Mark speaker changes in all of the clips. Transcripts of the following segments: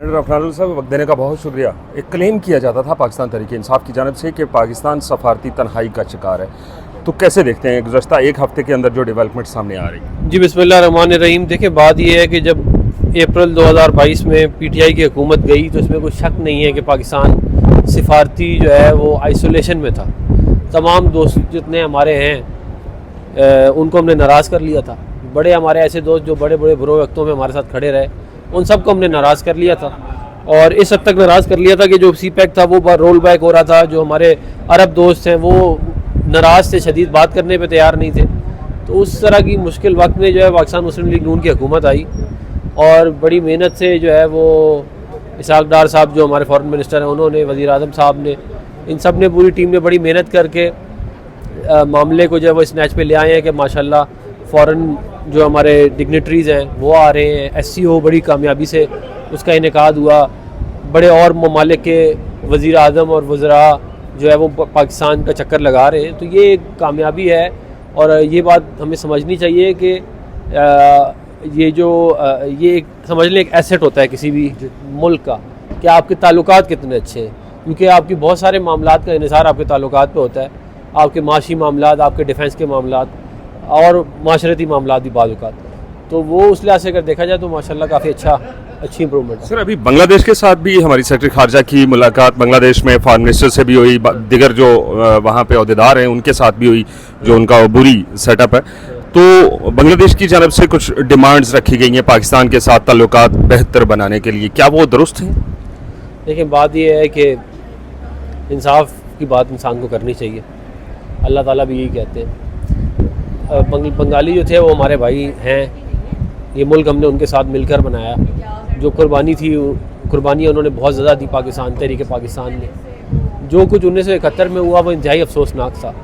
Speaker 1: अफनान साहब वक्त देने का बहुत शुक्रिया। एक क्लेम किया जाता था पाकिस्तान तहरीक इंसाफ की जानब से कि पाकिस्तान सफारती तन्हाई का शिकार है, तो कैसे देखते हैं गुज़श्ता एक हफ्ते के अंदर जो डेवलपमेंट सामने आ रही है?
Speaker 2: जी बिस्मिल्लाहिर्रहमानिर्रहीम। देखिए, बात यह है कि जब अप्रैल 2022 में पीटीआई की हुकूमत गई तो इसमें कोई शक नहीं है कि पाकिस्तान सिफारती जो है वो आइसोलेशन में था। तमाम दोस्त जितने हमारे हैं उनको हमने नाराज़ कर लिया था। बड़े हमारे ऐसे दोस्त जो बड़े बड़े बुरे वक्तों में हमारे साथ खड़े रहे, उन सबको हमने नाराज़ कर लिया था। और इस हद तक नाराज़ कर लिया था कि जो CPEC था वो रोल बैक हो रहा था। जो हमारे अरब दोस्त हैं वो नाराज़ थे, शदीद बात करने पे तैयार नहीं थे। तो उस तरह की मुश्किल वक्त में जो है पाकिस्तान मुस्लिम लीग नून की हुकूमत आई और बड़ी मेहनत से जो है वो इसहाक डार साहब जो हमारे फॉरेन मिनिस्टर हैं, उन्होंने, वज़ीर आज़म साहब ने, इन सब ने, पूरी टीम ने बड़ी मेहनत करके मामले को जो है वो इस मैच पे ले आए हैं कि माशाल्लाह फ़ॉरेन जो हमारे डिग्नेटरीज़ हैं वो आ रहे हैं। SCO बड़ी कामयाबी से उसका इनेकाद हुआ। बड़े और ममालिक के वज़ीर आज़म और वज़रा जो है वो पाकिस्तान का चक्कर लगा रहे हैं। तो ये एक कामयाबी है और ये बात हमें समझनी चाहिए कि ये एक समझ लें एक एसेट होता है किसी भी मुल्क का कि आपके ताल्लुकात कितने अच्छे हैं, क्योंकि आपकी बहुत सारे मामलात का इन्हिसार आपके ताल्लुकात पे होता है। आपके माशी मामलात, आपके डिफेंस के मामलात और माशरती मामलात भी बाज़। तो वो उस लिहाज से अगर देखा जाए तो माशाल्लाह काफ़ी अच्छी इंप्रूवमेंट है।
Speaker 1: सर, अभी बांग्लादेश के साथ भी हमारी सेक्रेटरी खारजा की मुलाकात बांग्लादेश में फॉरेन मिनिस्टर से भी हुई, दिगर जो वहाँ पे अहदेदार हैं उनके साथ भी हुई, जो उनका बुरी सेटअप है। तो बांग्लादेश की जानब से कुछ डिमांड्स रखी गई हैं पाकिस्तान के साथ ताल्लुकात बेहतर बनाने के लिए, क्या वो दुरुस्त हैं?
Speaker 2: देखिए, बात यह है कि इंसाफ की बात इंसान को करनी चाहिए। अल्लाह ताला भी यही कहते हैं। बंगाली जो थे वो हमारे भाई हैं। ये मुल्क हमने उनके साथ मिलकर बनाया। जो कुर्बानियाँ उन्होंने बहुत ज़्यादा दी पाकिस्तान तहरीक पाकिस्तान ने। जो कुछ 1971 में हुआ वो इंतहाई अफसोसनाक था।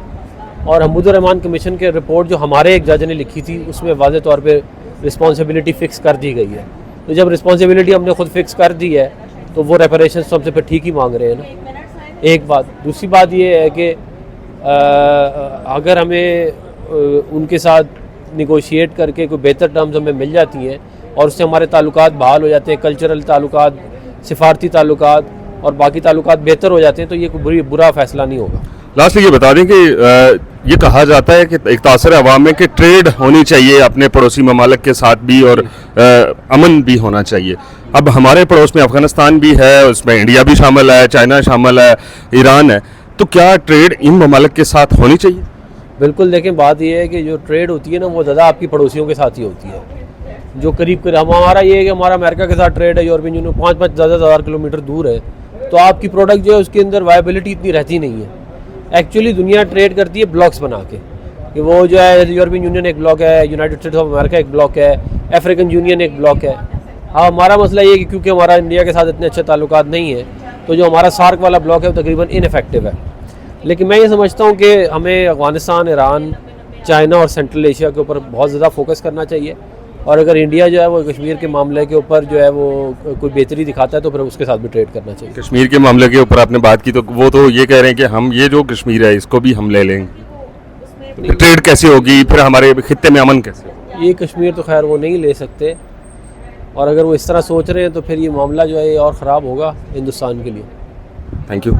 Speaker 2: और हम्मुदुर रहमान कमीशन के रिपोर्ट जो हमारे एक जज ने लिखी थी उसमें वाज़े तौर पे रिस्पॉन्सिबिलिटी फ़िक्स कर दी गई है। तो जब रिस्पॉन्सिबिलिटी हमने खुद फ़िक्स कर दी है तो वो रेपरेशंस तो हमसे फिर ठीक ही मांग रहे हैं ना, एक बात। दूसरी बात ये है कि अगर हमें उनके साथ निगोशिएट करके कोई बेहतर टर्म्स हमें मिल जाती हैं और उससे हमारे ताल्लुकात बहाल हो जाते हैं, कल्चरल ताल्लुकात, सिफारती ताल्लुकात और बाकी ताल्लुकात बेहतर हो जाते हैं, तो ये कोई बुरा फ़ैसला नहीं होगा।
Speaker 1: लास्ट ये बता दें कि ये कहा जाता है कि एक तासर अवाम में कि ट्रेड होनी चाहिए अपने पड़ोसी ममालिक के साथ भी और अमन भी होना चाहिए। अब हमारे पड़ोस में अफ़गानिस्तान भी है, उसमें इंडिया भी शामिल है, चाइना शामिल है, ईरान है, तो क्या ट्रेड इन ममालिक के साथ होनी चाहिए?
Speaker 2: बिल्कुल। देखें, बात यह है कि जो ट्रेड होती है ना वो ज़्यादा आपकी पड़ोसियों के साथ ही होती है। जो करीब हमारा ये है कि हमारा अमेरिका के साथ ट्रेड है, यूरोपियन यूनियन 5-5 हज़ार किलोमीटर दूर है, तो आपकी प्रोडक्ट जो है उसके अंदर वायबिलिटी इतनी रहती नहीं है। एक्चुअली दुनिया ट्रेड करती है ब्लॉक्स बना के, कि वो जो है यूरोपियन यूनियन एक ब्लॉक है, यूनाइटेड स्टेट्स ऑफ अमेरिका एक ब्लॉक है, अफ्रीकन यूनियन एक ब्लॉक है। हाँ, हमारा मसला ये है कि क्योंकि हमारा इंडिया के साथ इतने अच्छे ताल्लुकात नहीं है तो जो हमारा सार्क वाला ब्लॉक है वो तकरीबन इनफेक्टिव है। लेकिन मैं ये समझता हूँ कि हमें अफ़गानिस्तान, ईरान, चाइना और सेंट्रल एशिया के ऊपर बहुत ज़्यादा फोकस करना चाहिए। और अगर इंडिया जो है वो कश्मीर के मामले के ऊपर जो है वो कोई बेहतरी दिखाता है तो फिर उसके साथ भी ट्रेड करना चाहिए।
Speaker 1: कश्मीर के मामले के ऊपर आपने बात की तो वो तो ये कह रहे हैं कि हम ये जो कश्मीर है इसको भी हम ले लेंगे, तो ट्रेड कैसे होगी, फिर हमारे खित्ते में अमन कैसे?
Speaker 2: ये कश्मीर तो खैर वो नहीं ले सकते, और अगर वो इस तरह सोच रहे हैं तो फिर ये मामला जो है ये और ख़राब होगा हिंदुस्तान के लिए।
Speaker 1: Thank you.